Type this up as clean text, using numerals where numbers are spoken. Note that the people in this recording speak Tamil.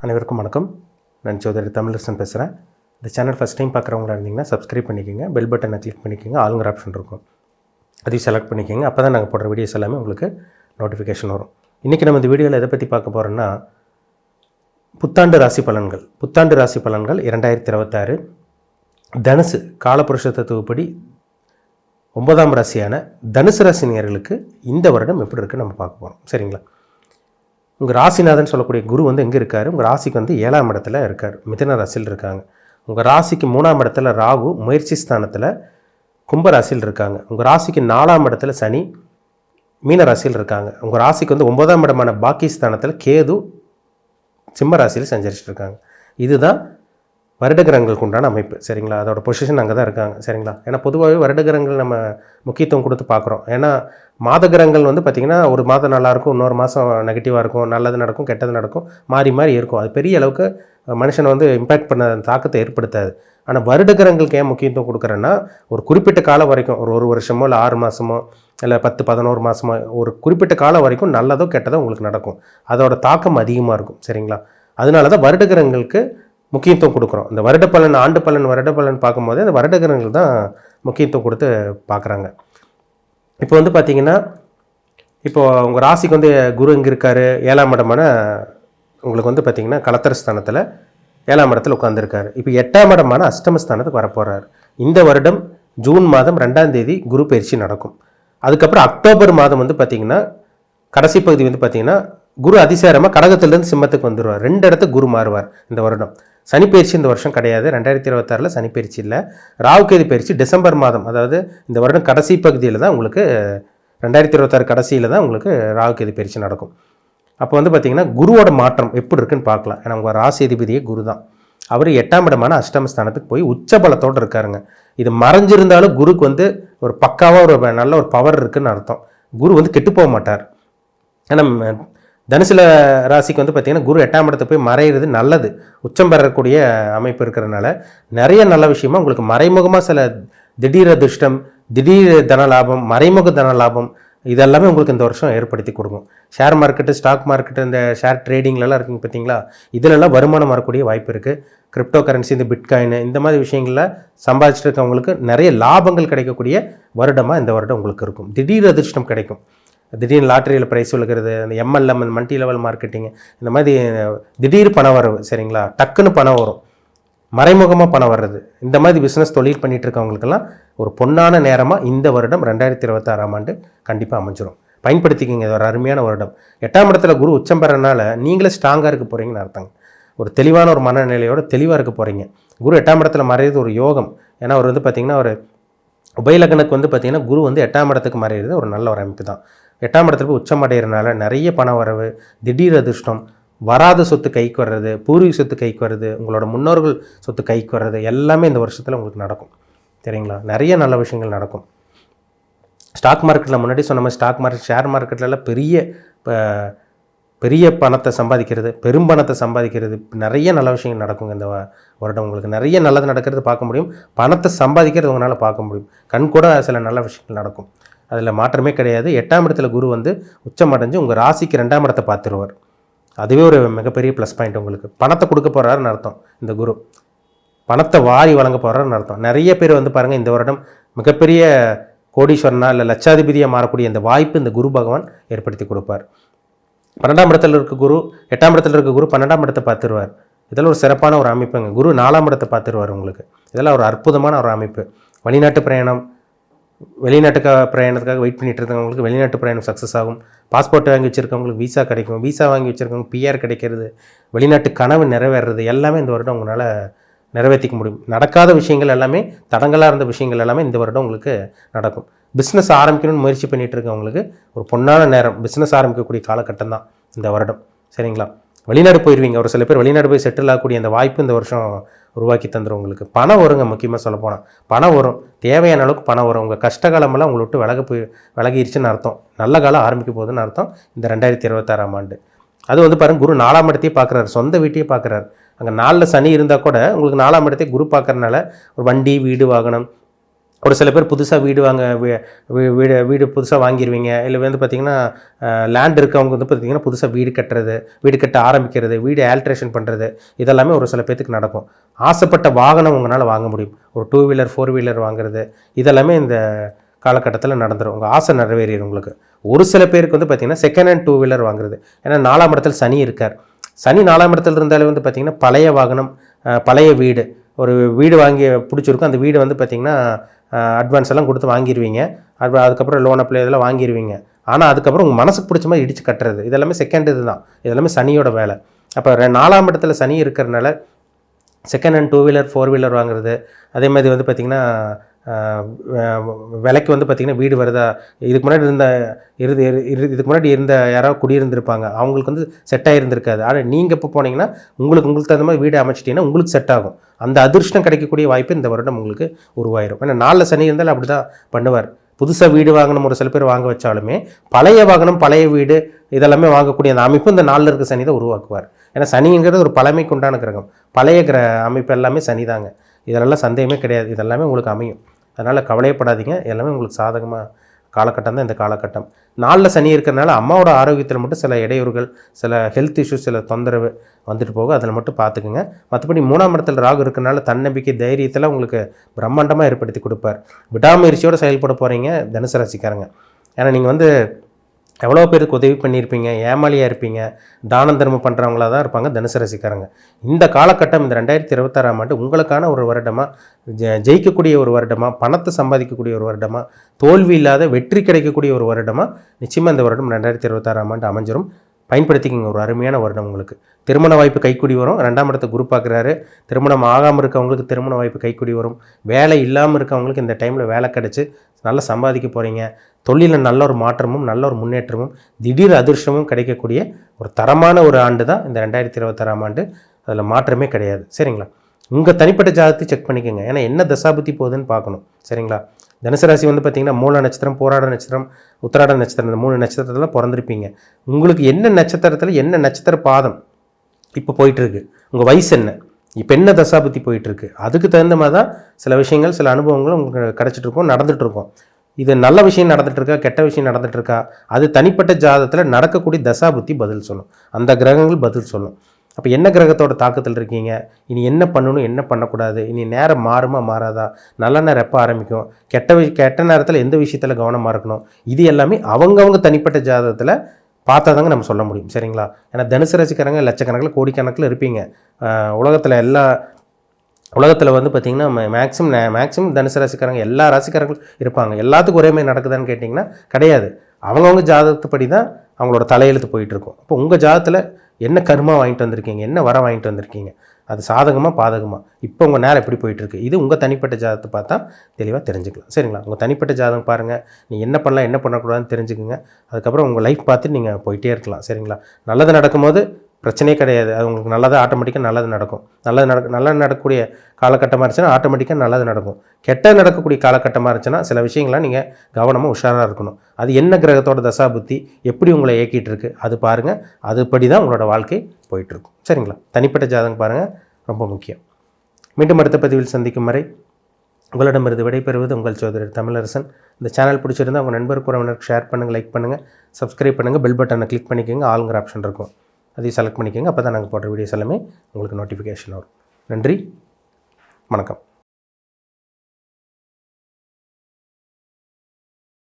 அனைவருக்கும் வணக்கம். நான் சௌதரி தமிழரசன் பேசுகிறேன். இந்த சேனல் ஃபஸ்ட் டைம் பார்க்குறவங்களா இருந்தீங்கன்னா சப்ஸ்கிரைப் பண்ணிக்கோங்க, பெல் பட்டனை கிளிக் பண்ணிக்கோங்க, ஆளுங்கிற ஆப்ஷன் இருக்கும், அதையும் செலக்ட் பண்ணிக்கோங்க. அப்போ தான் நாங்கள் போடுற வீடியோஸ் எல்லாமே உங்களுக்கு நோட்டிஃபிகேஷன் வரும். இன்றைக்கி நம்ம இந்த வீடியோவில் எதை பற்றி பார்க்க போகிறோன்னா, புத்தாண்டு ராசி பலன்கள். புத்தாண்டு ராசி பலன்கள் 2026 தனுசு காலபுருஷ தத்துவப்படி 9ஆம் ராசியான தனுசு ராசி நேயர்களுக்கு இந்த வருடம் எப்படி இருக்குன்னு நம்ம பார்க்க போகிறோம். சரிங்களா? உங்கள் ராசிநாதன் சொல்லக்கூடிய குரு வந்து எங்கே இருக்கார்? உங்கள் ராசிக்கு வந்து 7ஆம் இடத்துல இருக்கார், மிதுன ராசியில் இருக்காங்க. உங்கள் ராசிக்கு 3ஆம் இடத்துல ராகு முயற்சி ஸ்தானத்தில் கும்ப ராசியில் இருக்காங்க. உங்கள் ராசிக்கு 4ஆம் இடத்துல சனி மீன ராசியில் இருக்காங்க. உங்கள் ராசிக்கு வந்து 9ஆம் இடமான பாக்கி ஸ்தானத்தில் கேது சிம்ம ராசியில் சஞ்சரிச்சுட்டு இருக்காங்க. இதுதான் வருடகிரகங்களுக்கு உண்டான அமைப்பு. சரிங்களா? அதோட பொசிஷன் அங்கே தான் இருக்காங்க. சரிங்களா? ஏன்னா பொதுவாகவே வருடகிரகங்கள் நம்ம முக்கியத்துவம் கொடுத்து பார்க்குறோம். ஏன்னா மாத கிரகங்கள் வந்து பார்த்திங்கன்னா ஒரு மாதம் நல்லாயிருக்கும், இன்னொரு மாதம் நெகட்டிவாக இருக்கும், நல்லது நடக்கும், கெட்டது நடக்கும், மாறி மாறி இருக்கும். அது பெரிய அளவுக்கு மனுஷனை வந்து இம்பேக்ட் பண்ண தாக்கத்தை ஏற்படுத்தாது. ஆனால் வருடகிரகங்களுக்கு ஏன் முக்கியத்துவம் கொடுக்குறேன்னா, ஒரு குறிப்பிட்ட காலம் வரைக்கும், ஒரு வருஷமோ இல்லை 6 மாதமோ இல்லை 10-11 மாதமோ, ஒரு குறிப்பிட்ட காலம் வரைக்கும் நல்லதோ கெட்டதோ உங்களுக்கு நடக்கும். அதோட தாக்கம் அதிகமாக இருக்கும். சரிங்களா? அதனால தான் வருடகிரகங்களுக்கு முக்கியத்துவம் கொடுக்குறோம். இந்த வருட பலன், ஆண்டு பலன், வருட பலன் பார்க்கும்போது அந்த வருடகிரகங்கள் தான் முக்கியத்துவம் கொடுத்து பார்க்குறாங்க. இப்போ வந்து பார்த்திங்கன்னா, இப்போது உங்கள் ராசிக்கு வந்து குரு எங்கே இருக்கார்? 7ஆம் இடமான உங்களுக்கு வந்து பார்த்திங்கன்னா கலத்திர ஸ்தானத்தில் 7ஆம் இடத்துல உட்காந்துருக்காரு. இப்போ 8ஆம் இடமான அஷ்டமஸ்தானத்துக்கு வரப்போகிறார். இந்த வருடம் ஜூன் மாதம் 2ஆம் தேதி குரு பயிற்சி நடக்கும். அதுக்கப்புறம் அக்டோபர் மாதம் வந்து பார்த்திங்கன்னா கடைசி பகுதி வந்து பார்த்திங்கன்னா குரு அதிசாரமாக கடகத்திலேருந்து சிம்மத்துக்கு வந்துடுவார். 2 இடத்துக்கு குரு மாறுவார் இந்த வருடம். சனிப்பயிற்சி இந்த வருஷம் கிடையாது. 2026 சனிப்பயிற்சி இல்லை. ராகுகேது பயிற்சி டிசம்பர் மாதம், அதாவது இந்த வருடம் கடைசி பகுதியில் தான் உங்களுக்கு 2026 கடைசியில் தான் உங்களுக்கு ராகுகேது பயிற்சி நடக்கும். அப்போ வந்து பார்த்திங்கன்னா குருவோட மாற்றம் எப்படி இருக்குன்னு பார்க்கலாம். ஏன்னா உங்கள் ராசி அதிபதியே குரு தான். அவர் 8ஆம் இடமான அஷ்டமஸ்தானத்துக்கு போய் உச்ச பலத்தோடு இருக்காருங்க. இது மறைஞ்சிருந்தாலும் குருக்கு வந்து ஒரு பக்காவாக ஒரு நல்ல ஒரு பவர் இருக்குதுன்னு அர்த்தம். குரு வந்து கெட்டு போக மாட்டார். ஏன்னா தனுசுல ராசிக்கு வந்து பார்த்திங்கன்னா குரு 8ஆம் இடத்தை போய் மறையிறது நல்லது. உச்சம் பெறக்கூடிய அமைப்பு இருக்கிறதுனால நிறைய நல்ல விஷயமா உங்களுக்கு மறைமுகமாக சில திடீர் அதிர்ஷ்டம், திடீர் தனலாபம், மறைமுக தனலாபம் இதெல்லாமே உங்களுக்கு இந்த வருஷம் ஏற்படுத்தி கொடுக்கும். ஷேர் மார்க்கெட்டு, ஸ்டாக் மார்க்கெட்டு, இந்த ஷேர் ட்ரேடிங்லலாம் இருக்குங்க பார்த்தீங்களா, இதிலெல்லாம் வருமானம் வரக்கூடிய வாய்ப்பு இருக்குது. கிரிப்டோ கரன்சி, இந்த பிட்காயின், இந்த மாதிரி விஷயங்களில் சம்பாதிச்சுட்டு இருக்கவங்களுக்கு நிறைய லாபங்கள் கிடைக்கக்கூடிய வருடமாக இந்த வருடம் உங்களுக்கு இருக்கும். திடீர் அதிர்ஷ்டம் கிடைக்கும். திடீர்னு லாட்டரியில் ப்ரைஸ் விழுகிறது, அந்த MLM, மல்டி லெவல் மார்க்கெட்டிங், இந்த மாதிரி திடீர் பணம் வரவு. சரிங்களா? டக்குன்னு பணம் வரும், மறைமுகமாக பணம் வர்றது. இந்த மாதிரி பிஸ்னஸ் தொழில் பண்ணிகிட்டு இருக்கவங்களுக்கெல்லாம் ஒரு பொன்னான நேரமாக இந்த வருடம் 2026ஆம் ஆண்டு கண்டிப்பாக அமைஞ்சிடும். பயன்படுத்திக்கிங்க. இது ஒரு அருமையான வருடம். 8ஆம் இடத்துல குரு உச்சம் பெறனால நீங்களே ஸ்ட்ராங்காக இருக்க போகிறீங்கன்னு அர்த்தங்க. ஒரு தெளிவான ஒரு மனநிலையோடு தெளிவாக இருக்க போகிறீங்க. குரு 8ஆம் இடத்துல மறையிறது ஒரு யோகம். ஏன்னா அவர் வந்து பார்த்திங்கன்னா ஒரு உபயலக்னக்கு வந்து பார்த்திங்கன்னா குரு வந்து 8ஆம் இடத்துக்கு மறையிறது ஒரு நல்ல ஒரு அமைப்பு தான். 8ஆம் இடத்துல போய் உச்சம் அடைகிறதுனால நிறைய பண வரவு, திடீர் அதிர்ஷ்டம், வராத சொத்து கைக்கு வர்றது, பூர்வீக சொத்து கைக்கு வர்றது, உங்களோட முன்னோர்கள் சொத்து கைக்கு வர்றது எல்லாமே இந்த வருஷத்தில் உங்களுக்கு நடக்கும். சரிங்களா? நிறைய நல்ல விஷயங்கள் நடக்கும். ஸ்டாக் மார்க்கெட்டில் முன்னாடி சொன்ன மாதிரி ஸ்டாக் மார்க்கெட், ஷேர் மார்க்கெட்லலாம் பெரிய பணத்தை சம்பாதிக்கிறது, பெரும் பணத்தை சம்பாதிக்கிறது, நிறைய நல்ல விஷயங்கள் நடக்குங்க இந்த வருடம். உங்களுக்கு நிறைய நல்லது நடக்கிறது பார்க்க முடியும். பணத்தை சம்பாதிக்கிறது உங்களால் பார்க்க முடியும். கண் கூட சில நல்ல விஷயங்கள் நடக்கும். அதில் மாற்றமே கிடையாது. 8ஆம் இடத்துல குரு வந்து உச்சம் அடைஞ்சு உங்கள் ராசிக்கு 2ஆம் இடத்தை பார்த்துருவார். அதுவே ஒரு மிகப்பெரிய ப்ளஸ் பாயிண்ட். உங்களுக்கு பணத்தை கொடுக்க போகிறாருன்னு அர்த்தம். இந்த குரு பணத்தை வாரி வழங்க போகிறாருன்னு அர்த்தம். நிறைய பேர் வந்து பாருங்கள், இந்த வருடம் மிகப்பெரிய கோடீஸ்வரனா இல்லை லட்சாதிபதியாக மாறக்கூடிய இந்த வாய்ப்பு இந்த குரு பகவான் ஏற்படுத்தி கொடுப்பார். 12ஆம் இடத்துல இருக்க குரு, 8ஆம் இடத்துல இருக்க குரு 12ஆம் இடத்தை பார்த்துருவார். இதெல்லாம் ஒரு சிறப்பான ஒரு அமைப்புங்க. குரு 4ஆம் இடத்தை பார்த்துருவார் உங்களுக்கு. இதெல்லாம் ஒரு அற்புதமான ஒரு அமைப்பு. வெளிநாட்டு பிரயாணம், வெளிநாட்டுக்கு பிரயாணத்துக்காக வெயிட் பண்ணிட்டு இருக்கவங்களுக்கு வெளிநாட்டு பிரயாணம் சக்ஸஸ் ஆகும். பாஸ்போர்ட் வாங்கி வச்சுருக்கவங்களுக்கு வீசா கிடைக்கும். வீசா வாங்கி வச்சுருக்கவங்க PR கிடைக்கிறது, வெளிநாட்டு கனவு நிறைவேறது எல்லாமே இந்த வருடம் உங்களால் நிறைவேற்றிக்க முடியும். நடக்காத விஷயங்கள் எல்லாமே, தடங்களாக இருந்த விஷயங்கள் எல்லாமே இந்த வருடம் உங்களுக்கு நடக்கும். பிஸ்னஸ் ஆரம்பிக்கணும்னு முயற்சி பண்ணிகிட்டு இருக்கவங்களுக்கு ஒரு பொன்னான நேரம், பிஸ்னஸ் ஆரம்பிக்கக்கூடிய காலகட்டம் தான் இந்த வருடம். சரிங்களா? வெளிநாடு போயிடுவீங்க. ஒரு சில பேர் வெளிநாடு போய் செட்டில் ஆகக்கூடிய அந்த வாய்ப்பு இந்த வருஷம் உருவாக்கி தந்துடும் உங்களுக்கு. பணம் வருங்க. முக்கியமாக சொல்ல போனால் பணம் வரும். தேவையான அளவுக்கு பணம் வரும். உங்கள் கஷ்டகாலமெல்லாம் உங்களை விட்டு விலகிருச்சுன்னு அர்த்தம். நல்ல காலம் ஆரம்பிக்க போகுதுன்னு அர்த்தம் இந்த 2026ஆம் ஆண்டு. அது வந்து பாருங்கள், குரு 4ஆம் இடத்தையே பார்க்குறாரு, சொந்த வீட்டையே பார்க்குறாரு. அங்கே 4ல் சனி இருந்தால் கூட உங்களுக்கு 4ஆம் இடத்தையே குரு பார்க்குறதுனால ஒரு வண்டி, வீடு, வாகனம், ஒரு சில பேர் புதுசாக வீடு வாங்க வீடு புதுசாக வாங்கிடுவீங்க. இல்லை வந்து பார்த்திங்கன்னா லேண்ட் இருக்கவங்க வந்து பார்த்திங்கன்னா புதுசாக வீடு கட்ட ஆரம்பிக்கிறது, வீடு ஆல்ட்ரேஷன் பண்ணுறது, இதெல்லாமே ஒரு சில பேர்த்துக்கு நடக்கும். ஆசைப்பட்ட வாகனம் உங்களால் வாங்க முடியும். ஒரு 2 வீலர் 4 வீலர் வாங்குறது, இதெல்லாமே இந்த காலகட்டத்தில் நடந்துடும். உங்கள் ஆசை நிறைவேறிடும் உங்களுக்கு. ஒரு சில பேருக்கு வந்து பார்த்திங்கன்னா செகண்ட் ஹேண்ட் 2 வீலர் வாங்குறது. ஏன்னா 4ஆம் இடத்துல சனி இருக்கார். சனி 4ஆம் இடத்துல இருந்தாலே வந்து பார்த்திங்கன்னா பழைய வாகனம், பழைய வீடு, ஒரு வீடு வாங்கி பிடிச்சிருக்கும். அந்த வீடு வந்து பார்த்திங்கன்னா அட்வான்ஸ் எல்லாம் கொடுத்து வாங்கிடுவீங்க. அதுக்கப்புறம் லோன் அப்ளை இதெல்லாம் வாங்கிடுவீங்க. ஆனால் அதுக்கப்புறம் உங்கள் மனசுக்கு பிடிச்ச மாதிரி இடித்து கட்டுறது, இதெல்லாமே செகண்ட் இது தான். இதெல்லாமே சனியோட வேலை. அப்போ 4ஆம் இடத்துல சனி இருக்கிறனால செகண்ட் ஹேண்ட் 2 வீலர் 4 வீலர் வாங்குறது, அதே மாதிரி வந்து பார்த்திங்கன்னா விலைக்கு வந்து பார்த்திங்கன்னா வீடு வருதா, இதுக்கு முன்னாடி இருந்த யாராவது குடியிருந்திருப்பாங்க, அவங்களுக்கு வந்து செட் ஆகிருந்திருக்காது. ஆனால் நீங்கள் இப்போ போனீங்கன்னா உங்களுக்கு தகுந்த மாதிரி வீடு அமைச்சிட்டிங்கன்னா உங்களுக்கு செட் ஆகும். அந்த அதிர்ஷ்டம் கிடைக்கக்கூடிய வாய்ப்பு இந்த வருடம் உங்களுக்கு உருவாயிரும். ஏன்னா 4 சனி இருந்தாலும் அப்படி தான் பண்ணுவார். புதுசாக வீடு வாங்கணும் ஒரு சில பேர் வாங்க வச்சாலுமே பழைய வாகனம், பழைய வீடு இதெல்லாமே வாங்கக்கூடிய அந்த அமைப்பு இந்த 4 இருக்க சனி தான் உருவாக்குவார். ஏன்னா சனிங்கிறது ஒரு பழமைக்கு உண்டான கிரகம். பழைய அமைப்பு எல்லாமே சனி தாங்க. இதெல்லாம் சந்தேகமே கிடையாது. இதெல்லாமே உங்களுக்கு அமையும். அதனால் கவலையப்படாதீங்க. எல்லாமே உங்களுக்கு சாதகமாக காலகட்டம் தான் இந்த காலகட்டம். 4 சனி இருக்கிறனால அம்மாவோட ஆரோக்கியத்தில் மட்டும் சில இடையூறுகள், சில ஹெல்த் இஷ்யூஸ், சில தொந்தரவு வந்துட்டு போக அதில் மட்டும் பார்த்துக்குங்க. மற்றபடி 3ஆம் இடத்துல ராகு இருக்கிறனால தன்னம்பிக்கை, தைரியத்தில் உங்களுக்கு பிரம்மாண்டமாக ஏற்படுத்தி கொடுப்பார். விடாமுயற்சியோடு செயல்பட போகிறீங்க தனுசு ராசிக்காரங்க. ஏன்னா நீங்கள் வந்து எவ்வளோ பேருக்கு உதவி பண்ணியிருப்பீங்க, ஏமாளியாக இருப்பீங்க, தானம் தர்மம் பண்ணுறவங்களா தான் இருப்பாங்க தனுசு ராசிக்காரங்க. இந்த காலகட்டம், இந்த 2026ஆம் ஆண்டு உங்களுக்கான ஒரு வருடமாக, ஜெயிக்கக்கூடிய ஒரு வருடமாக, பணத்தை சம்பாதிக்கக்கூடிய ஒரு வருடமாக, தோல்வி இல்லாத வெற்றி கிடைக்கக்கூடிய ஒரு வருடமாக நிச்சயமாக இந்த வருடம் 2026ஆம் ஆண்டு அமைஞ்சிரும். பயன்படுத்திக்கிங்க. ஒரு அருமையான வருடம் உங்களுக்கு. திருமண வாய்ப்பு கைக்கூடி வரும். 2ஆம் இடத்தை குரு பார்க்குறாரு. திருமணம் ஆகாமல் இருக்கவங்களுக்கு திருமண வாய்ப்பு கைக்கூடி வரும். வேலை இல்லாமல் இருக்கவங்களுக்கு இந்த டைமில் வேலை கிடச்சி நல்லா சம்பாதிக்க போகிறீங்க. தொழிலில் நல்ல ஒரு மாற்றமும் நல்ல ஒரு முன்னேற்றமும் திடீர் அதிர்ஷ்டமும் கிடைக்கக்கூடிய ஒரு தரமான ஒரு ஆண்டு தான் இந்த 2026ஆம் ஆண்டு. அதில் மாற்றமே கிடையாது. சரிங்களா? உங்கள் தனிப்பட்ட ஜாதகத்தை செக் பண்ணிக்கோங்க. ஏன்னா என்ன தசாபுத்தி போகுதுன்னு பார்க்கணும். சரிங்களா? தனுசு ராசி வந்து பார்த்திங்கன்னா மூல நட்சத்திரம், போராட நட்சத்திரம், உத்திராட நட்சத்திரம், இந்த 3 நட்சத்திரத்தில் பிறந்திருப்பீங்க. உங்களுக்கு என்ன நட்சத்திரத்தில் என்ன நட்சத்திர பாதம் இப்போ போயிட்டுருக்கு, உங்கள் வயசு என்ன, இப்போ என்ன தசாபுத்தி போயிட்டுருக்கு, அதுக்கு தகுந்த மாதிரி தான் சில விஷயங்கள், சில அனுபவங்கள் உங்களுக்கு கிடச்சிட்ருக்கோம், நடந்துகிட்ருக்கோம். இது நல்ல விஷயம் நடந்துகிட்ருக்கா, கெட்ட விஷயம் நடந்துகிட்ருக்கா, அது தனிப்பட்ட ஜாதகத்தில் நடக்கக்கூடிய தசாபுத்தி பதில் சொல்லும். அந்த கிரகங்கள் பதில் சொல்லும். அப்போ என்ன கிரகத்தோட தாக்கத்தில் இருக்கீங்க, இனி என்ன பண்ணணும், என்ன பண்ணக்கூடாது, இனி நேரம் மாறுமா மாறாதா, நல்ல நேரம் எப்போ ஆரம்பிக்கும், கெட்ட நேரத்தில் எந்த விஷயத்தில் கவனமாக இருக்கணும், இது எல்லாமே அவங்கவுங்க தனிப்பட்ட ஜாதகத்தில் பார்த்தா தாங்க நம்ம சொல்ல முடியும். சரிங்களா? ஏன்னா தனுசு ராசிக்காரங்க லட்சக்கணக்கில் கோடிக்கணக்கில் இருப்பீங்க. உலகத்தில் வந்து பார்த்திங்கன்னா மேக்ஸிமம் தனுசு ராசிக்காரங்க எல்லா ராசிக்காரங்களும் இருப்பாங்க. எல்லாத்துக்கும் ஒரே மாதிரி நடக்குதான்னு கேட்டிங்கன்னா கிடையாது. அவங்கவுங்க ஜாதகத்துப்படி தான் அவங்களோட தலையெழுத்து போயிட்டுருக்கும். அப்போ உங்கள் ஜாதகத்தில் என்ன கர்மா வாங்கிட்டு வந்திருக்கீங்க, என்ன வரம் வாங்கிட்டு வந்திருக்கீங்க, அது சாதகமாக பாதகமாக, இப்போ உங்கள் நேரம் எப்படி போயிட்டுருக்கு, இது உங்கள் தனிப்பட்ட ஜாதகத்தை பார்த்தா தெளிவாக தெரிஞ்சுக்கலாம். சரிங்களா? உங்கள் தனிப்பட்ட ஜாதகம் பாருங்கள். நீங்கள் என்ன பண்ணலாம், என்ன பண்ணக்கூடாதுன்னு தெரிஞ்சுக்குங்க. அதுக்கப்புறம் உங்கள் லைஃப் பார்த்து நீங்கள் போயிட்டே இருக்கலாம். சரிங்களா? நல்லது நடக்கும்போது பிரச்சனையே கிடையாது. அது உங்களுக்கு நல்லதாக ஆட்டோமேட்டிக்காக நல்லது நடக்கும். நல்லது நடக்கக்கூடிய காலகட்டமாக இருந்துச்சுன்னா ஆட்டோமேட்டிக்காக நல்லது நடக்கும். கெட்ட நடக்கக்கூடிய காலகட்டமாக இருந்துச்சுன்னா சில விஷயங்கள்லாம் நீங்கள் கவனமாக உஷாராக இருக்கணும். அது என்ன கிரகத்தோட தசாபுத்தி எப்படி உங்களை இயக்கிட்டு இருக்கு அது பாருங்கள். அதுபடி தான் உங்களோட வாழ்க்கை போயிட்டுருக்கும். சரிங்களா? தனிப்பட்ட ஜாதகம் பாருங்கள், ரொம்ப முக்கியம். மீண்டும் அடுத்த பதிவில் சந்திக்கும் வரை உங்களிடமிருந்து விடைபெறுவது உங்கள் சோதரர் தமிழரசன். இந்த சேனல் பிடிச்சிருந்தால் உங்கள் நண்பருக்கு உறவினருக்கு ஷேர் பண்ணுங்கள், லைக் பண்ணுங்கள், சப்ஸ்கிரைப் பண்ணுங்கள், பெல் பட்டனை கிளிக் பண்ணிக்கோங்க. ஆளுங்கிற ஆப்ஷன் இருக்கும், அதையும் செலக்ட் பண்ணிக்கோங்க. அப்போ தான் நாங்கள் போடுற வீடியோஸ் எல்லாமே உங்களுக்கு நோட்டிஃபிகேஷன் வரும். நன்றி, வணக்கம்.